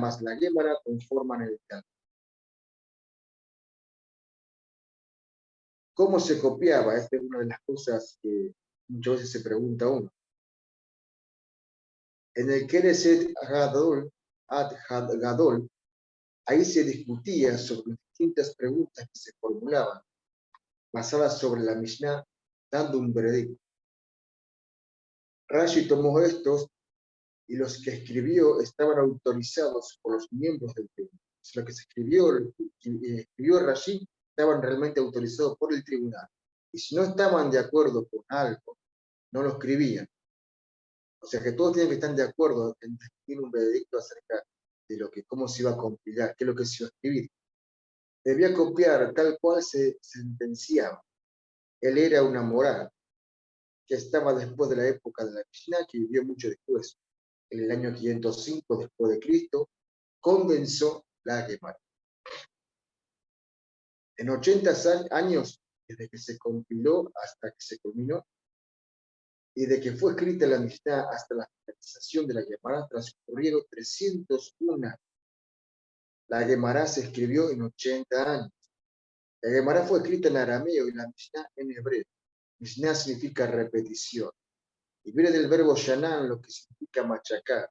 más la Gemara conforman el Talmud. ¿Cómo se copiaba? Esta es una de las cosas que muchas veces se pregunta uno. En el Kereset Gadol, Gadol, ahí se discutía sobre distintas preguntas que se formulaban, basadas sobre la Mishnah, dando un veredicto. Rashi tomó estos y los que escribió estaban autorizados por los miembros del tribunal. Lo que se escribió Rashi estaban realmente autorizados por el tribunal. Y si no estaban de acuerdo con algo, no lo escribían. O sea que todos tienen que estar de acuerdo en escribir un veredicto acerca de cómo se iba a compilar, qué es lo que se iba a escribir. Debía copiar tal cual se sentenciaba. Él era una moral que estaba después de la época de la Mishnah, que vivió mucho después. En el año 505 después de Cristo, condensó la Gemara. En 80 años, desde que se compiló hasta que se culminó, y de que fue escrita la Mishnah hasta la finalización de la Gemara, transcurrieron 301 años. La Gemara se escribió en 80 años. La Gemara fue escrita en arameo y la Mishnah en hebreo. Mishnah significa repetición. Y viene del verbo shanan, lo que significa machacar.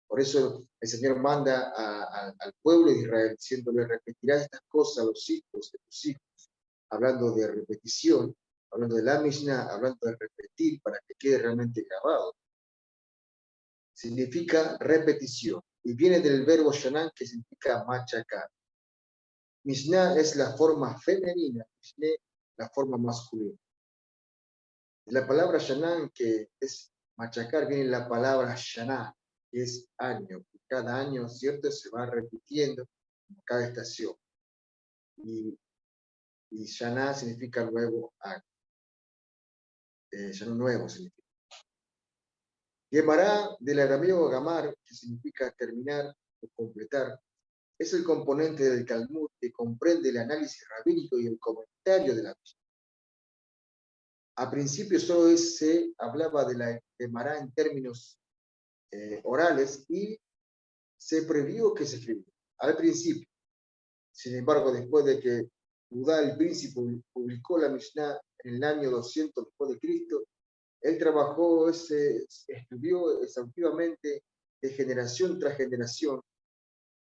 Por eso el Señor manda al pueblo de Israel diciéndole: repetirás estas cosas a los hijos de tus hijos. Hablando de repetición, hablando de la Mishnah, hablando de repetir para que quede realmente grabado. Significa repetición. Y viene del verbo shanan, que significa machacar. Mishnah es la forma femenina, Mishneh la forma masculina. De la palabra shanan, que es machacar, viene la palabra shana, que es año. Cada año, ¿cierto?, se va repitiendo como cada estación. Y shana significa nuevo año. Shana nuevo significa. Gemara, del arameo gamar, que significa terminar o completar, es el componente del Talmud que comprende el análisis rabínico y el comentario de la Mishnah. A principio solo se hablaba de la Gemara en términos orales y se previó que se escribiera al principio. Sin embargo, después de que Judá el príncipe publicó la Mishnah en el año 200 después de Cristo, él trabajó, estudió exhaustivamente de generación tras generación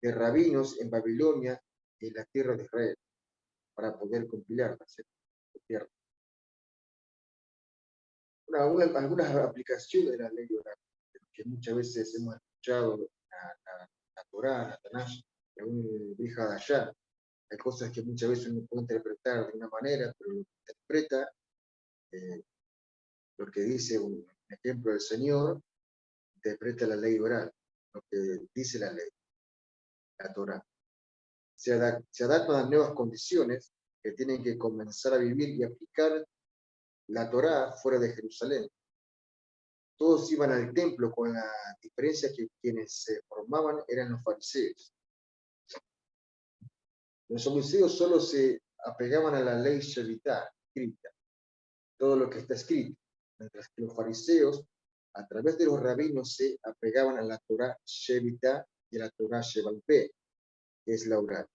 de rabinos en Babilonia y en la tierra de Israel para poder compilarla. Algunas aplicaciones de la ley oral, que muchas veces hemos escuchado, la Torá, la Tanaj, un hija de allá. Hay cosas que muchas veces uno puede interpretar de una manera, pero lo que interpreta, lo que dice un ejemplo del Señor, interpreta la ley oral, lo que dice la ley, la Torá. Se adaptan a las nuevas condiciones que tienen que comenzar a vivir y aplicar la Torá fuera de Jerusalén. Todos iban al templo, con la diferencia que quienes se formaban eran los fariseos. Los saduceos solo se apegaban a la ley shevitá, escrita, todo lo que está escrito, mientras que los fariseos, a través de los rabinos, se apegaban a la Torá shevitá y a la Torá sheval peh, que es la oral.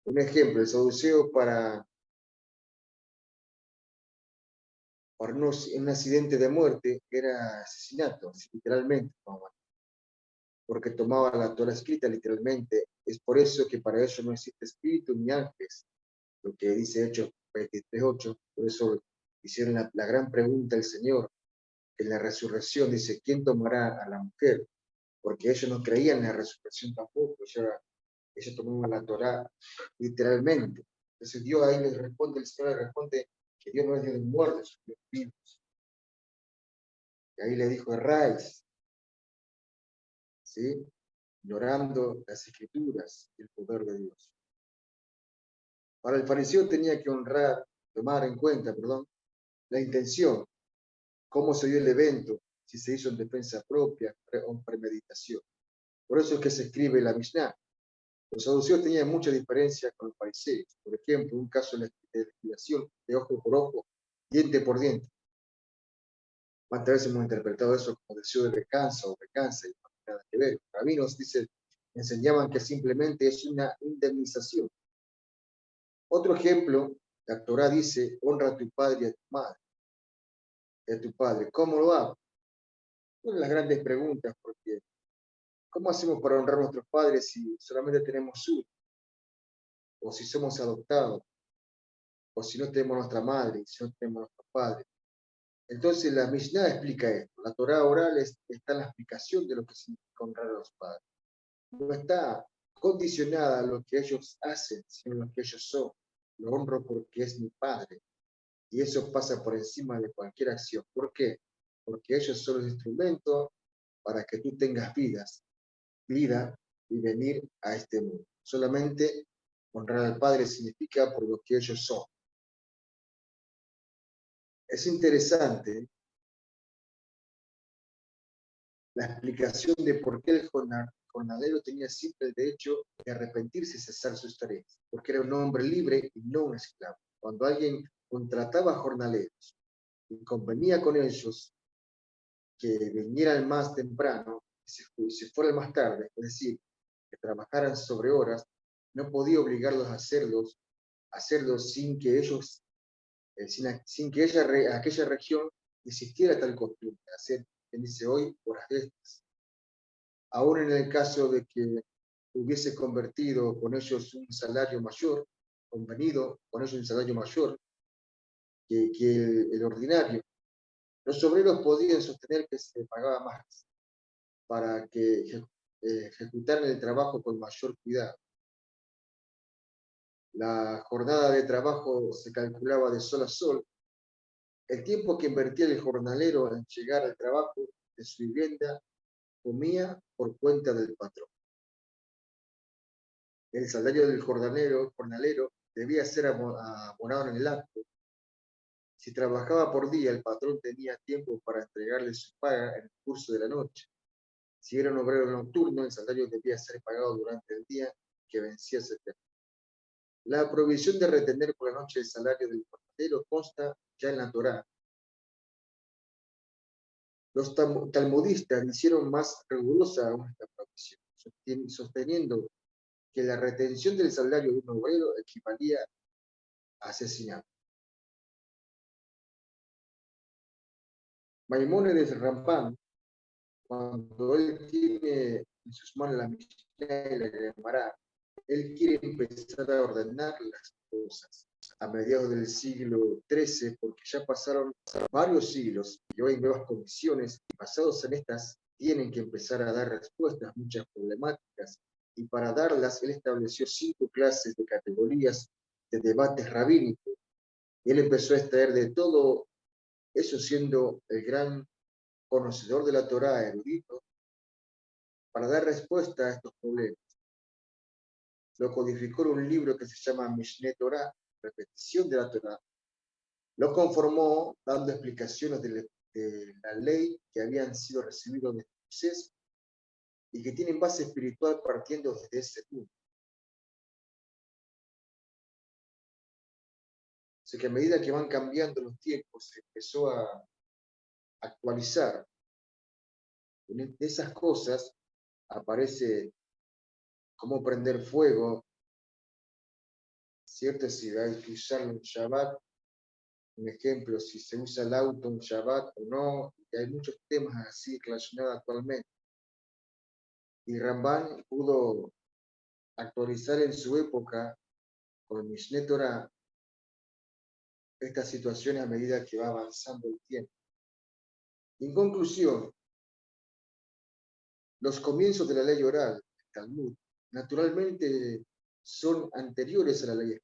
Un ejemplo, el saduceo para un accidente de muerte era asesinato, literalmente, porque tomaba la Torá escrita literalmente. Es por eso que para ellos no existe espíritu ni ángeles, lo que dice Hechos 23:8. Por eso hicieron la gran pregunta al Señor, que en la resurrección dice: ¿quién tomará a la mujer? Porque ellos no creían en la resurrección tampoco, ellos tomaban la Torá literalmente. Entonces Dios ahí les responde, el Señor les responde que Dios no es Dios de muertos, es Dios de vivos. Y ahí le dijo: erráis, ¿sí?, ignorando las escrituras y el poder de Dios. Ahora el fariseo tenía que tomar en cuenta, la intención, cómo se dio el evento, si se hizo en defensa propia o en premeditación. Por eso es que se escribe la Mishnah. Los saduceos tenían mucha diferencia con los fariseos. Por ejemplo, un caso de legislación de ojo por ojo, diente por diente. ¿Cuántas veces hemos interpretado eso como deseo de venganza o venganza? Y no tiene nada que ver. Los rabinos dicen: Enseñaban que simplemente es una indemnización. Otro ejemplo, la Torá dice, honra a tu padre y a tu madre, y a tu padre. ¿Cómo lo hago? Una de las grandes preguntas, porque ¿cómo hacemos para honrar a nuestros padres si solamente tenemos uno? O si somos adoptados, o si no tenemos nuestra madre, si no tenemos nuestro padre. Entonces la Mishnah explica esto. La Torá oral está en la explicación de lo que significa honrar a los padres. No está condicionada a lo que ellos hacen, sino a lo que ellos son. Lo honro porque es mi padre. Y eso pasa por encima de cualquier acción. ¿Por qué? Porque ellos son los instrumentos para que tú tengas vida y venir a este mundo. Solamente honrar al Padre significa por lo que ellos son. Es interesante la explicación de por qué el jornalero tenía siempre el derecho de arrepentirse y cesar sus tareas, porque era un hombre libre y no un esclavo. Cuando alguien contrataba jornaleros y convenía con ellos que vinieran más temprano y se fueran más tarde, es decir, que trabajaran sobre horas, no podía obligarlos a hacerlo sin que ellos, sin que aquella región existiera tal costumbre, hacer, que dice hoy, horas extras. Aún en el caso de que hubiese convertido con ellos un salario mayor, convenido con ellos un salario mayor que el ordinario, los obreros podían sostener que se pagaba más para que ejecutaran el trabajo con mayor cuidado. La jornada de trabajo se calculaba de sol a sol. El tiempo que invertía el jornalero en llegar al trabajo de su vivienda comía por cuenta del patrón. El salario del jornalero debía ser abonado en el acto. Si trabajaba por día, el patrón tenía tiempo para entregarle su paga en el curso de la noche. Si era un obrero nocturno, el salario debía ser pagado durante el día que vencía ese tiempo. La provisión de retener por la noche el salario del jornalero consta ya en la Torá. Los talmudistas hicieron más rigurosa aún esta provisión, sosteniendo que la retención del salario de un obrero equivalía a asesinato. Maimónides Ramban, cuando él tiene en sus manos la Mishnah y la Gemara, él quiere empezar a ordenar las cosas a mediados del siglo XIII, porque ya pasaron varios siglos y hoy hay nuevas comisiones y basados en estas tienen que empezar a dar respuestas a muchas problemáticas y para darlas él estableció 5 clases de categorías de debates rabínicos y él empezó a extraer de todo eso siendo el gran conocedor de la Torá, erudito, para dar respuesta a estos problemas. Lo codificó en un libro que se llama Mishneh Torah, repetición de la Torá. Lo conformó dando explicaciones de la ley que habían sido recibidos de Moisés y que tienen base espiritual partiendo desde ese punto. Así que a medida que van cambiando los tiempos, se empezó a actualizar. En esas cosas aparece cómo prender fuego, ¿cierto? Si hay que usarlo en Shabbat, un ejemplo, si se usa el auto en Shabbat o no, y hay muchos temas así relacionados actualmente. Y Ramban pudo actualizar en su época con Mishneh Torah estas situaciones a medida que va avanzando el tiempo. En conclusión, los comienzos de la ley oral, el Talmud, naturalmente son anteriores a la ley.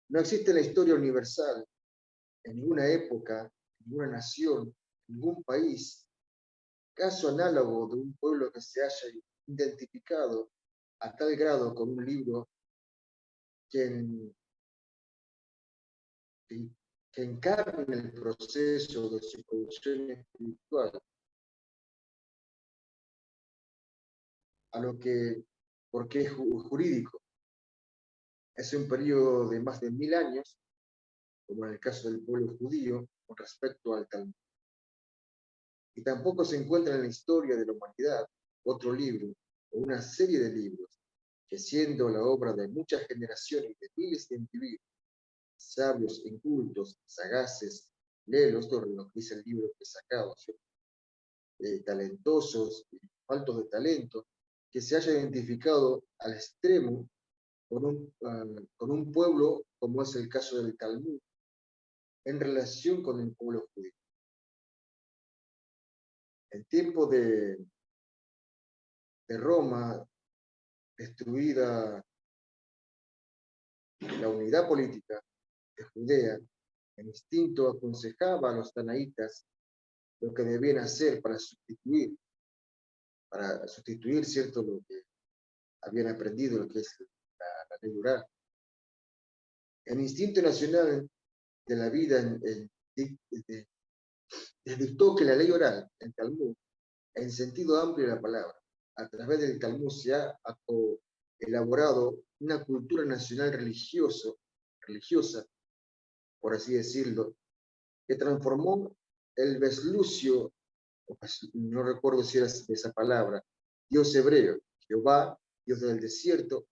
No existe en la historia universal, en ninguna época, en ninguna nación, en ningún país, caso análogo de un pueblo que se haya identificado a tal grado con un libro que, que encarne el proceso de su producción espiritual, a lo que, porque es jurídico. Es un periodo de más de 1000 años, como en el caso del pueblo judío, con respecto al Talmud. Y tampoco se encuentra en la historia de la humanidad otro libro o una serie de libros que, siendo la obra de muchas generaciones de miles de individuos, sabios, incultos, sagaces, léelos, lo que dice el libro que he sacado, talentosos, faltos de talento, que se haya identificado al extremo con un pueblo, como es el caso del Talmud, en relación con el pueblo judío. En tiempo de Roma, destruida la unidad política de Judea, el instinto aconsejaba a los tanaítas lo que debían hacer para sustituir, ¿cierto?, lo que habían aprendido, lo que es la ley oral. El instinto nacional de la vida dictó que la ley oral, el Talmud, en sentido amplio de la palabra, a través del Talmud se ha elaborado una cultura nacional religiosa, por así decirlo, que transformó el Veslucio, no recuerdo si era esa palabra, Dios hebreo, Jehová, Dios del desierto,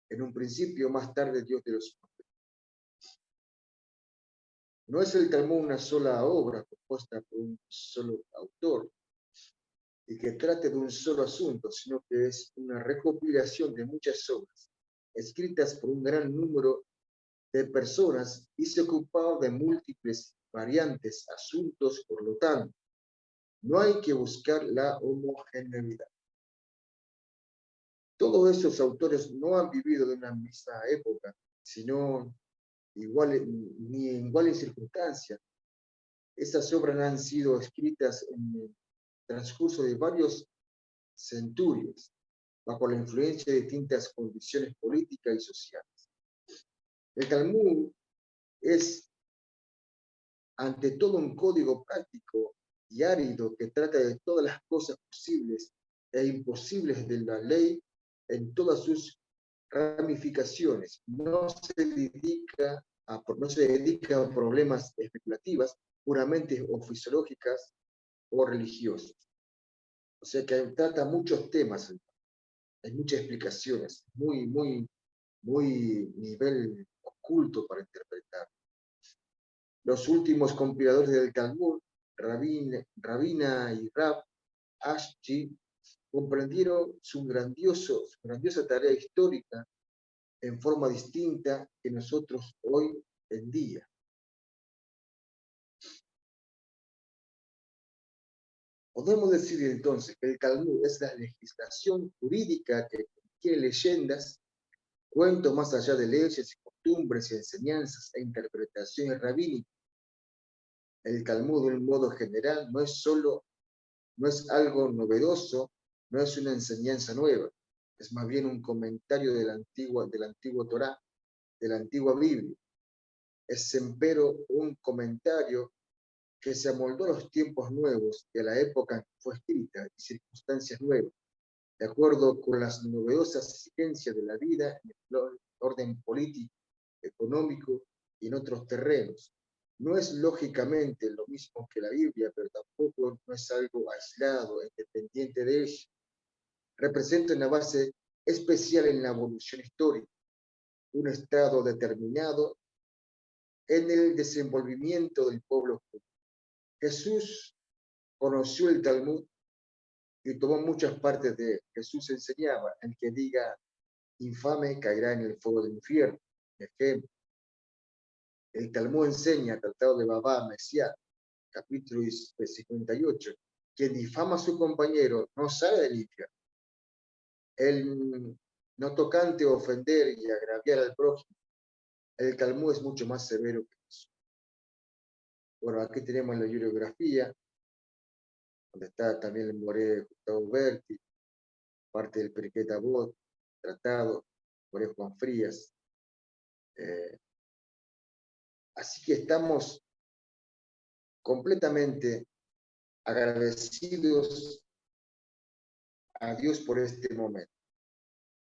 en un principio, más tarde Dios de los hombres. No es el Talmud una sola obra compuesta por un solo autor y que trate de un solo asunto, sino que es una recopilación de muchas obras, escritas por un gran número de personas y se ocupaba de múltiples variantes, asuntos, por lo tanto, no hay que buscar la homogeneidad. Todos esos autores no han vivido de una misma época, sino ni en iguales circunstancias. Esas obras han sido escritas en el transcurso de varios centurios, bajo la influencia de distintas condiciones políticas y sociales. El Talmud es, ante todo, un código práctico y árido que trata de todas las cosas posibles e imposibles de la ley en todas sus ramificaciones. No se dedica a problemas especulativas, puramente o fisiológicas o religiosas. O sea que trata muchos temas, hay muchas explicaciones, muy nivel oculto para interpretar. Los últimos compiladores del Talmud, Rabina y Rab Ashji, comprendieron su grandiosa tarea histórica en forma distinta que nosotros hoy en día. Podemos decir entonces que el Talmud es la legislación jurídica que contiene leyendas, cuentos más allá de leyes y costumbres y enseñanzas e interpretaciones rabínicas. El Talmud, de un modo general, no es algo novedoso, no es una enseñanza nueva, es más bien un comentario del antiguo Torá, de la antigua Biblia. Es, empero, un comentario que se amoldó a los tiempos nuevos y a la época en que fue escrita y circunstancias nuevas, de acuerdo con las novedosas exigencias de la vida en el orden político, económico y en otros terrenos. No es lógicamente lo mismo que la Biblia, pero tampoco no es algo aislado, independiente de ella. Representa una base especial en la evolución histórica, un estado determinado en el desenvolvimiento del pueblo judío. Jesús conoció el Talmud y tomó muchas partes de él. Jesús enseñaba: el que diga infame caerá en el fuego del infierno. Ejemplo. El Talmud enseña, Tratado de Baba Mesías, capítulo 58, quien difama a su compañero no sale del infierno. El no tocante ofender y agraviar al prójimo. El Talmud es mucho más severo que eso. Bueno, aquí tenemos la bibliografía, donde está también el Moré Gustavo Berti, parte del Pirkei Avot, tratado, Moré Juan Frías. Así que estamos completamente agradecidos a Dios por este momento.